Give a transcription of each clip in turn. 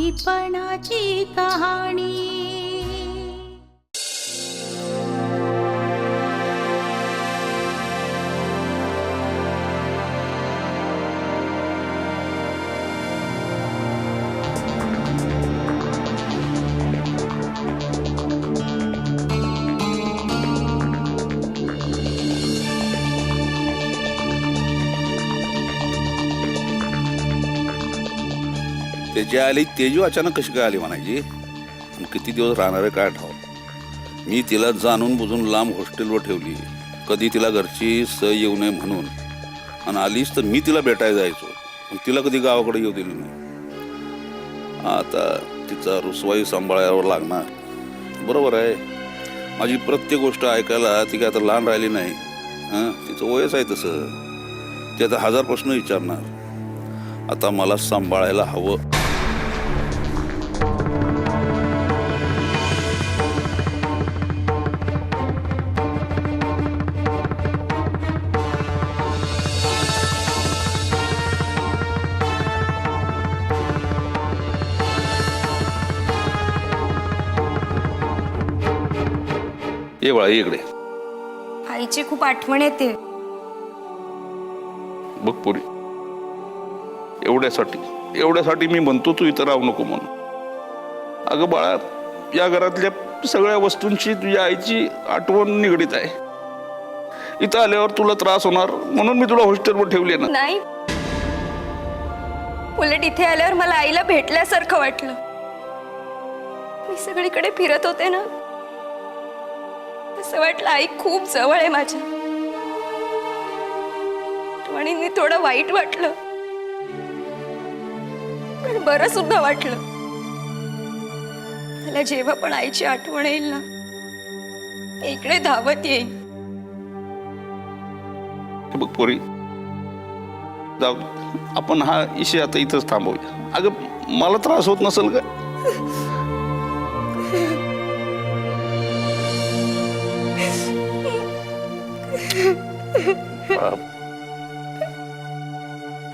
बालपणाची कहाणी। त्याची आली तेजू अचानक कशी काय आली म्हणायची आणि किती दिवस राहणार आहे काय ठाव। मी तिला जाणून बुजून लांब हॉस्टेलवर ठेवली, कधी तिला घरची सय येऊ नये म्हणून, आणि आलीच तर मी तिला भेटायला जायचो, पण तिला कधी गावाकडे येऊ दिली नाही। आता तिचा रुसवाई सांभाळायला लागणार। बरोबर आहे, माझी प्रत्येक गोष्ट ऐकायला ती काय आता लहान राहिली नाही। तिचं वयच आहे तसं, ती आता 1000 प्रश्न विचारणार। आता मला सांभाळायला हवं। ये बाळा इकडे। आईची खूप आठवण येते। बघ पुरी, एवढ्यासाठी मी म्हणतो तू इथं राहू नको म्हणून। अगं बाळा, या घरातल्या सगळ्या वस्तूंची तुझ्या आईची आठवण निगडीत आहे। इथं आल्यावर तुला त्रास होणार म्हणून मी तुला हॉस्टेलवर ठेवली ना। नाही, उलट इथे आल्यावर मला आईला भेटल्यासारखं वाटलं। मी सगळीकडे फिरत होते ना, असं वाटलं आई खूप जवळ आहे माझ्या। आणि थोडं वाईट वाटलं, पण बरं सुद्धा वाटलं। मला जेव्हा पण आईची आठवण येईल ना, इकडे धावत येईल। बघ पोरी, जाऊ आपण हा विषय आता इथंच थांबवूया। अगं मला त्रास होत नसेल का?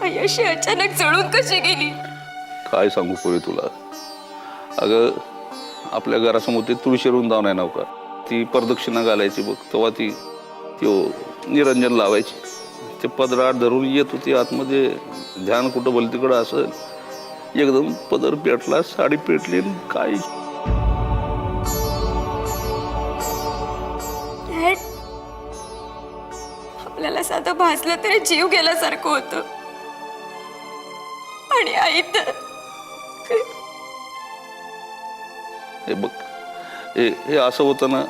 आई अशी अचानक जळून कशी गेली? काय सांगू पोरी तुला। अगं आपल्या घरासमोर ते तुळशी वृंदावन आहे नव्हता, ती प्रदक्षिणा घालायची बघ, तेव्हा ती निरंजन लावायची। ते पदरात धरून येत होती आतमध्ये, ध्यान कुठं बोल तिकडं असेल, एकदम पदर पेटला, साडी पेटली, काय आपल्याला साधं भासलं तरी जीव गेल्यासारखं होतं, आणि आई तर हे बघ, हे असं होतं ना,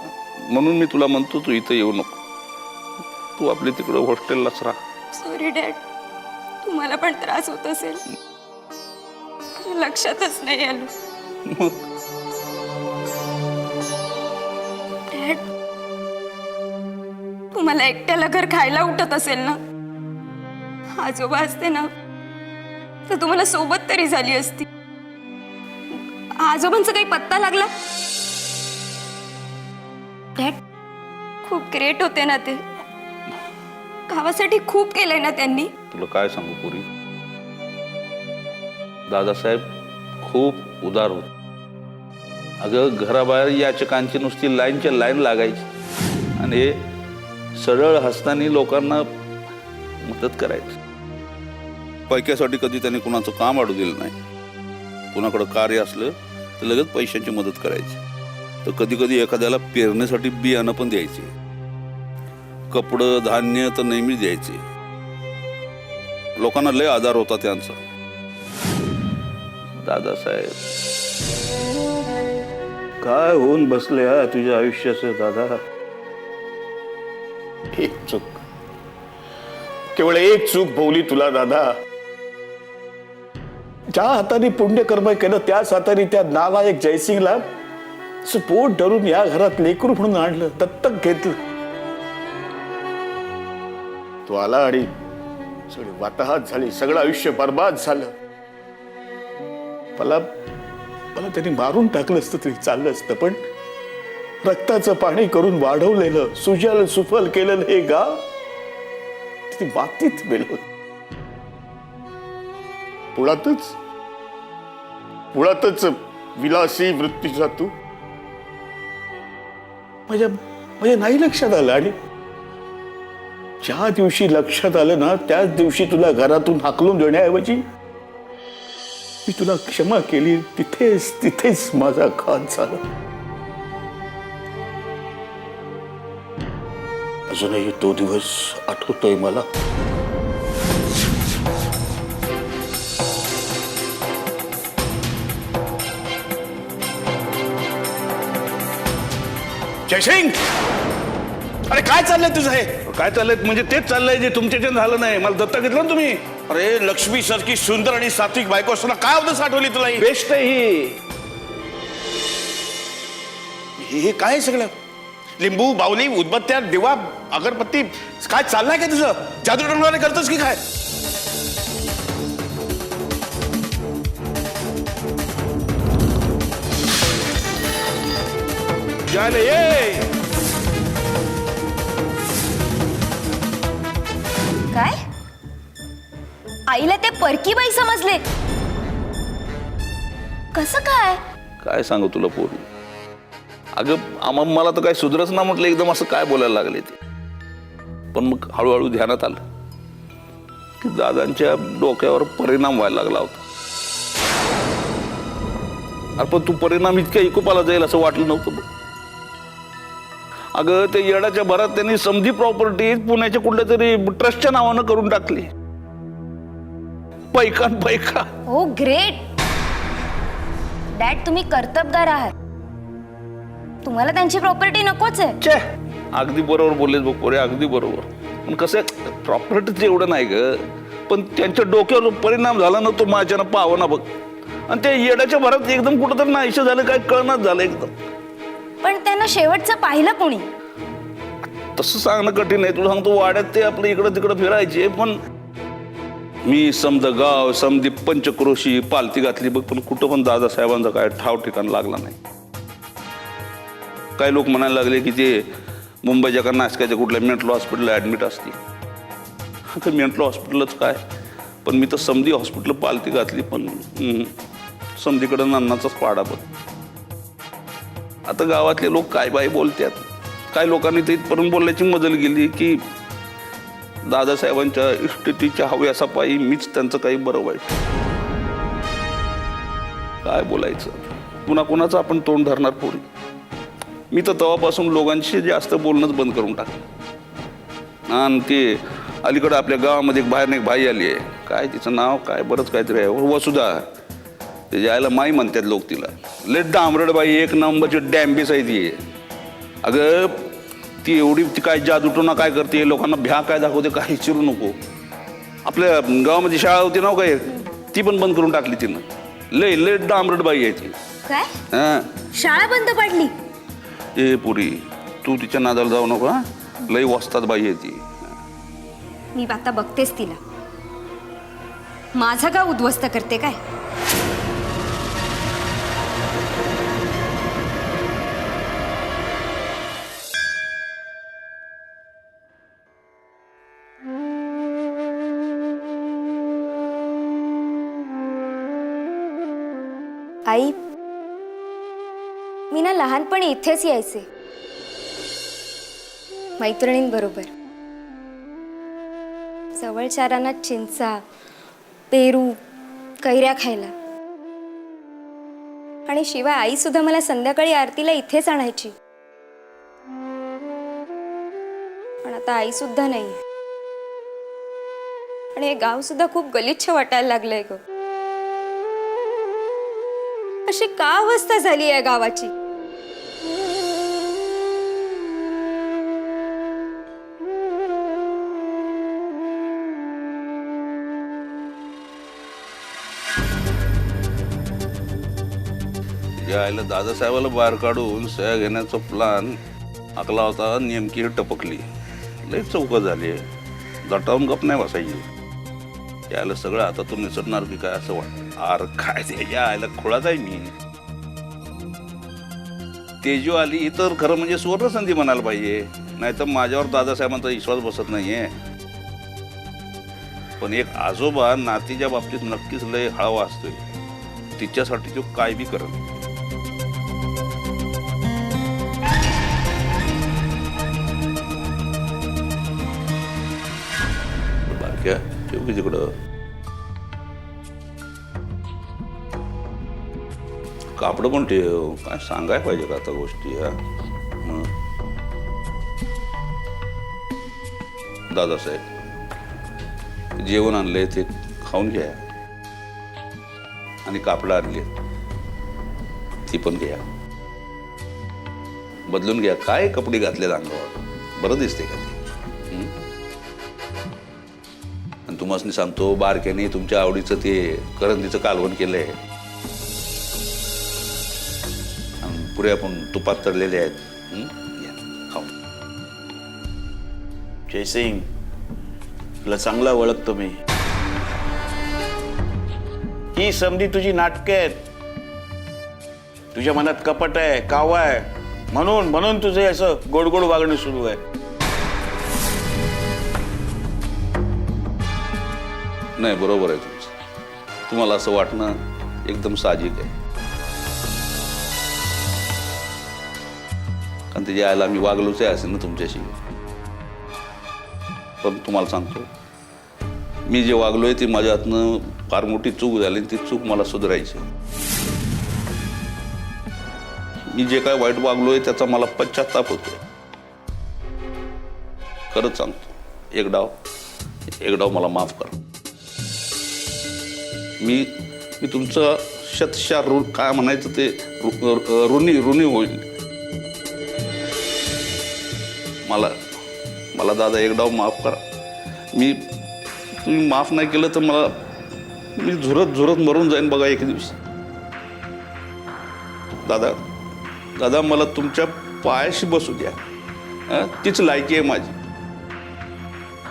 म्हणून मी तुला म्हणतो तू इथं येऊ नको, तू आपली तिकडं हॉस्टेललाच राहा। सॉरी डॅड, तुम्हाला पण त्रास होत असेल, लक्षातच नाही आलं। मग डॅड, तुम्हाला एकट्याला घर खायला उठत असेल ना? आजोबा असते ना तर तुम्हाला सोबत तरी झाली असती। आजोबांचा काही पत्ता लागला? डॅड, खूप ग्रेट होते ना ते, गावासाठी खूप केलंय ना त्यांनी। तुला काय सांगू पुरी, दादासाहेब खूप उदार होते। अगं घराबाहेर याचकांची नुसती लाईनच्या लाईन लागायची, आणि हे सरळ हसताना लोकांना मदत करायची। पैक्यासाठी कधी त्यांनी कुणाचं काम अडू दिलं नाही। कुणाकडं कार्य असलं तर लगेच पैशांची मदत करायची। तर कधी कधी एखाद्याला पेरण्यासाठी बियाणं पण द्यायचे, कपडं धान्य तर नेहमीच द्यायचे। लोकांना लय आधार होता त्यांचा। दादासाहेब काय होऊन बसले तुझ्या आयुष्याचं दादा? एक चूक, केवळ एक चूक भोवली तुला दादा। ज्या हाताने पुण्यकर्म केलं त्याच हाताने त्या नालायक जयसिंगला पोट धरून या घरात लेकरू म्हणून आणलं, दत्तक घेतलं। तो आला आणि सगळी वाताहत झाली, सगळं आयुष्य बर्बाद झालं। मला त्यांनी मारून टाकलं असतं तरी चाललं असतं, पण रक्ताचं पाणी करून वाढवलेलं, सुजल सुफल केलेलं हे गाव ती मातीत गेलं। पुण्यातच मुळातच विलासी वृत्तीचा तू माझ्या नाही लक्षात आलं. आणि ज्या दिवशी लक्षात आलं ना त्याच दिवशी तुला घरातून हाकलून देण्याऐवजी मी तुला क्षमा केली. तिथेच माझा घात झाला. अजूनही तो दिवस आठवतोय मला. जयसिंग, अरे काय चाललंय तुझं हे? काय चाललंय म्हणजे तेच चाललंय जे तुमच्याच्यानं झालं नाही. मला दत्ता घेतलं ना तुम्ही. अरे लक्ष्मी सारखी सुंदर आणि सात्विक बायको असताना काय अवधस आठवली तुला ही? बेस्ट आहे ही. हे काय आहे सगळं? लिंबू, बावली, उदबत्त्या, दिवा, अगरबत्ती, काय चाललंय काय तुझं? जादू टोणवाले करतोस की काय? जायला ये. काय आईला ते परकी बाई समजले? कसं काय? काय सांगू तुला पोरी. अगं मला तर काय सुधरच ना म्हटलं. एकदम असं काय बोलायला लागले ते. पण मग हळूहळू ध्यानात आलं की दादांच्या डोक्यावर परिणाम व्हायला लागला होता. अरे पण तू परिणाम इतक्या इकोपाला जाईल असं वाटलं नव्हतं बघ. अगं ते येडाच्या भरात त्यांनी समधी प्रॉपर्टी पुण्याच्या कुठल्या तरी ट्रस्टच्या नावानं करून टाकली. पैका. हो ग्रेट डॅड, तुम्ही कर्तबगार आहात. तुम्हाला त्यांची प्रॉपर्टी नकोच आहे. छे, अगदी बरोबर बोललेस बघ पोरे, अगदी बरोबर. पण कसं प्रॉपर्टीचं एवढं नाही ग, पण त्यांच्या डोक्यावर परिणाम झाला ना तो माझ्यानं पावना बघ. आणि त्या येडाच्या भरात एकदम कुठं तर नाहीशं झालं, काय कळणार झालं एकदम. पण त्यांना शेवटचं पाहिलं कोणी? तसं सांगणं कठीण आहे. तुला सांगतो वाड्यात ते आपलं इकडं तिकडं फिरायचे, पण मी समद गाव समधी पंचक्रोशी पालती घातली बघ, पण कुठं पण दादासाहेबांचा काय ठाव ठिकाण लागला नाही. काही लोक म्हणायला लागले की ते मुंबईच्या का नाशकाच्या कुठल्या मेंटल हॉस्पिटलला ॲडमिट असते. आता मेंटल हॉस्पिटलच काय, पण मी तर समधी हॉस्पिटल पालती घातली, पण समधीकडं नानाचाच पाडा बघ. आता गावातले लोक काय बाई बोलतात. काय लोकांनी ते इथपर्यंत बोलण्याची मजल गेली की दादासाहेबांच्या इस्टेटीच्या हव्यासापायी मीच त्यांचं काही बरं वाईट. काय बोलायचं, पुन्हा कोणाचं आपण तोंड धरणार पोरी. मी तर तेव्हापासून लोकांशी जास्त बोलणंच बंद करून टाकलं. आणि ते अलीकडं आपल्या गावामध्ये एक बाहेर एक बाई आली आहे, काय तिचं नाव काय बरंच काहीतरी आहे, वसुधा. ते जायला माई म्हणतात लोक तिला. लेट डांबरड बाई, एक नंबरची डॅम्बिस आहे ती. अगं ती एवढी ती काय जादूटोना काय करते, लोकांना भ्या काय दाखवते काही विचारू नको. आपल्या गावामध्ये शाळा होती ना काय, ती पण बंद करून टाकली तिनं. लय डांबरड बाई आहे ती. काय हां, शाळा बंद पडली? ए पुरी तू तिच्या नादाला जाऊ नको. हा, लय वस्तात बाई आहे ती. मी आता बघतेच तिला. माझं गाव उद्ध्वस्त करते काय? आई, मी ना लहानपणी इथेच यायचे मैत्रिणींबरोबर. जवळच्या रानात चिंचा, पेरू, कैऱ्या खायला. आणि शिवाय आई सुद्धा मला संध्याकाळी आरतीला इथेच आणायची. पण आता आई सुद्धा नाही. आणि हे गाव सुद्धा खूप गलिच्छ वाटायला लागलंय ग. अशी का अवस्था झाली आहे गावाची? यायला दादासाहेबाला बाहेर काढून सह्या घेण्याचा प्लान आखला होता, नेमकी टपकली. लय चौक झाली. जटावून गप नाही बसायची. यायला सगळं आता तो निसटणार की काय असं वाटतं. अरे काय ते यायला खोळाच आहे मी. तेजू आली तर खरं म्हणजे सुवर्ण संधी म्हणायला पाहिजे, नाहीतर माझ्यावर दादासाहेबांचा विश्वास बसत नाहीये. पण एक आजोबा नातीच्या बाबतीत नक्कीच लय हळवा असतोय. तिच्यासाठी तो काय बी करेल. बारक्या ठेव की तिकडं. कापड पण ठेव. काय सांगाय पाहिजे का आता गोष्टी ह्या. दादासाहेब जेवण आणलंय ते खाऊन घ्या आणि कापड आणली ती पण घ्या. बदलून घ्या. काय कपडे घातले अंगावर बरं दिसते का ते. आणि तुम्हाला सांगतो बारक्याने तुमच्या आवडीचं ते करंदीचं कालवण केलंय आणि पुऱ्या पण तुपात तळलेले आहेत. घ्या खाऊन. जयसिंग तुला चांगला ओळखतो मी. ही समधी तुझी नाटके आहेत. तुझ्या मनात कपट आहे, काव आहे, म्हणून तुझे असं गोड गोड वागणं सुरू आहे. नाही बरोबर आहे तुमचं. तुम्हाला असं वाटणं एकदम साहजिक आहे. कारण त्याच्या आईला मी वागलोच आहे असेल ना तुमच्याशी. पण तुम्हाला सांगतो मी जे वागलोय ती माझ्या हातनं फार मोठी चूक झाली. ती चूक मला सुधारायची. मी जे काय वाईट वागलोय त्याचा मला पश्चाताप होतोय. खरंच सांगतो एक डाव मला माफ करा. मी तुमचं शतशा काय म्हणायचं ते ऋणी होईल. मला दादा एक डाव माफ करा. तुम्ही माफ नाही केलं तर मी झुरत मरून जाईन बघा एक दिवस. दादा मला तुमच्या पायाशी बसू द्या. तीच लायकी आहे माझी.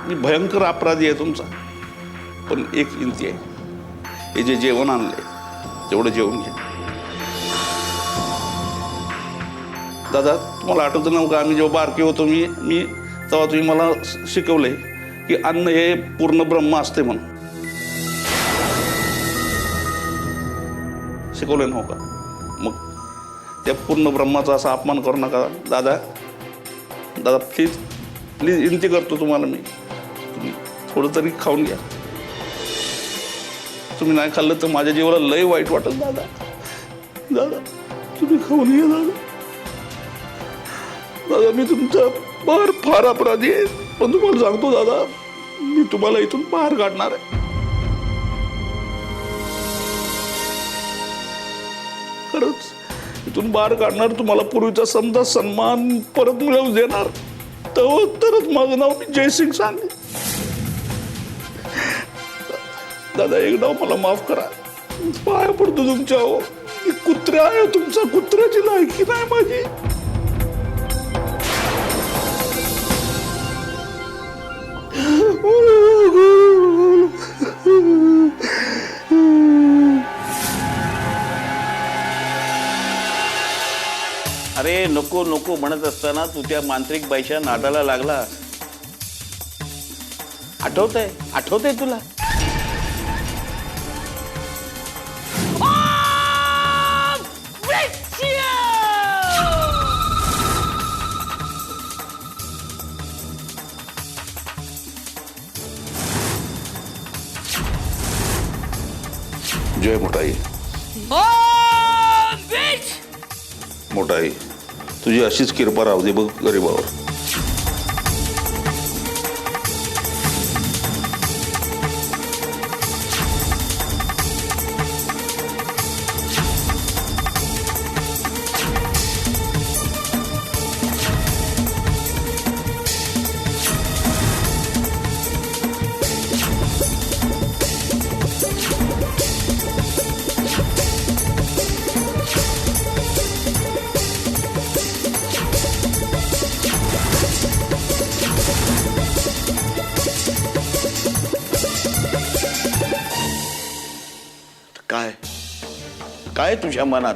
मी भयंकर अपराधी आहे तुमचा. पण एक विनंती आहे. हे जे जेवण आणलंय तेवढं जेवण घ्या. दादा तुम्हाला आठवतं ना का आम्ही जेव्हा बारके होतो मी तेव्हा तुम्ही मला शिकवलंय की अन्न हे पूर्ण ब्रह्म असते म्हणून. शिकवलंय ना हो का. मग त्या पूर्ण ब्रह्माचा असा अपमान करू नका दादा. प्लीज विनंती करतो तुम्हाला मी. तुम्ही थोडं तरी खाऊन घ्या. तुम्ही नाही खाल्लं तर माझ्या जीवाला लय वाईट वाटत. दादा तुम्ही खाऊन घ्या दादा. मी तुमचा फार अपराधी आहे. पण तुम्हाला सांगतो दादा मी तुम्हाला इथून बाहेर काढणार आहे. खरंच इथून बाहेर काढणार. तुम्हाला पूर्वीचा समजा सन्मान परत मिळवून देणार. तरच माझं नाव मी जयसिंग सांगेन. दादा एक डाव मला माफ करा. पाया पडतो तुमच्या. मी कुत्रा आहे तुमचा. कुत्र्याची लायकी नाही माझी. अरे नको नको म्हणत असताना तू त्या मांत्रिक बाईच्या नादाला लागला. आठवतंय तुला. जय मोठाई. मोठाई तुझी अशीच कृपा राहू दे बघ गरीबावर. काय तुझ्या मनात.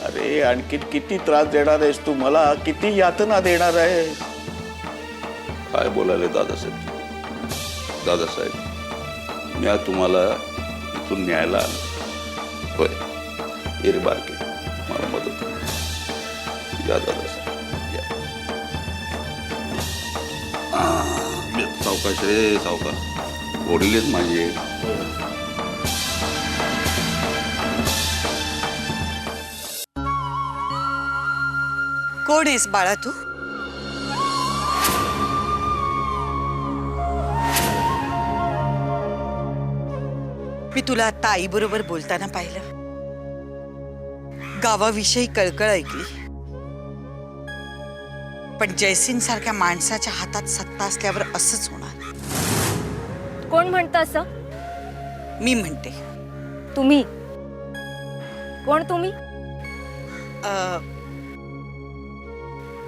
अरे आणखी किती त्रास देणार आहेस तू मला. किती यातना देणार आहेस. काय बोलायले दादासाहेब. मी आज तुम्हाला इथून न्यायला आलो. होय, ये रे बारके, मला मदत कर. या दादा या. सावकाश रे सावकाश, ओढलेच माझे. कोण आहेस बाळा तू? मी तुला आता आई बरोबर बोलताना पाहिलं. गावाविषयी कळकळ ऐकली. पण जयसिंग सारख्या माणसाच्या हातात सत्ता असल्यावर असंच होणार. कोण म्हणतं असं? मी म्हणते. तुम्ही कोण? तुम्ही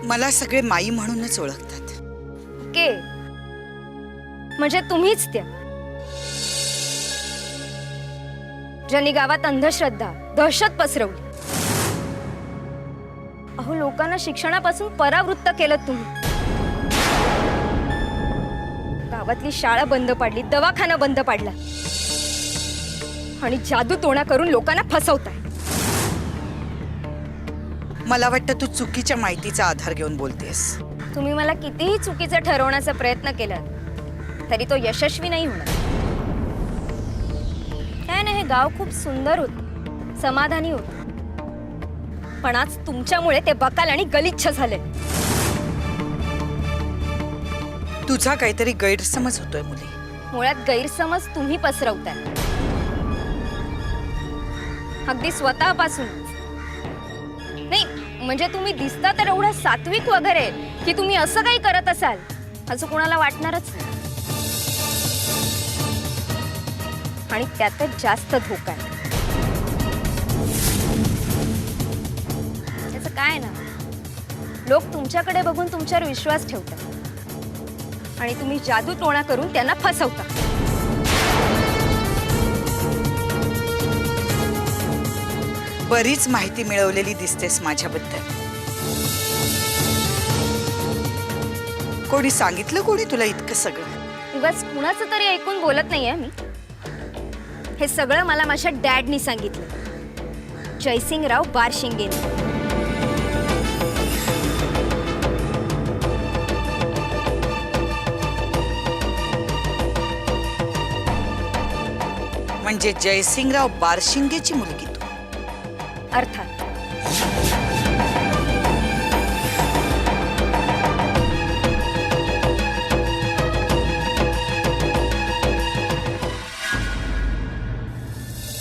मला सगळे माई म्हणूनच ओळखतात. के म्हणजे तुम्हीच त्या ज्यांनी गावात अंधश्रद्धा, दहशत पसरवली. अहो, लोकांना शिक्षणापासून परावृत्त केलं तुम्ही. गावातली शाळा बंद पाडली, दवाखाना बंद पाडला आणि जादू टोणा करून लोकांना फसवताय. मला वाटतं तू चुकीच्या माहितीचा आधार घेऊन बोलतेस. तुम्ही मला कितीही चुकीचं ठरवण्याचा प्रयत्न केला तरी तो यशस्वी नाही होणार. काय नाही, हे गाव खूप सुंदर होत, समाधानी होत. पण आज तुमच्यामुळे ते बकाल आणि गलिच्छ झाले. तुझा काहीतरी गैरसमज होतोय मुली. मुळात गैरसमज तुम्ही पसरवताय, अगदी स्वतःपासूनच. नाही म्हणजे तुम्ही दिसता तर एवढं सात्विक वगैरे की तुम्ही असं काही करत असाल असं कोणाला वाटणारच नाही. आणि त्यातच जास्त धोका आहे. त्याचं काय ना, लोक तुमच्याकडे बघून तुमच्यावर विश्वास ठेवतात आणि तुम्ही जादू टोणा करून त्यांना फसवता. बरीच माहिती मिळवलेली दिसतेस माझ्याबद्दल. कोणी सांगितलं कोणी तुला इतकं सगळं? उगाच कुणाचं तरी ऐकून बोलत नाहीये मी. हे सगळं मला माझ्या डॅडनी सांगितलं, जयसिंगराव बारशिंगेंनी. म्हणजे जयसिंगराव बारशिंगेची मुलगी तू? अर्थात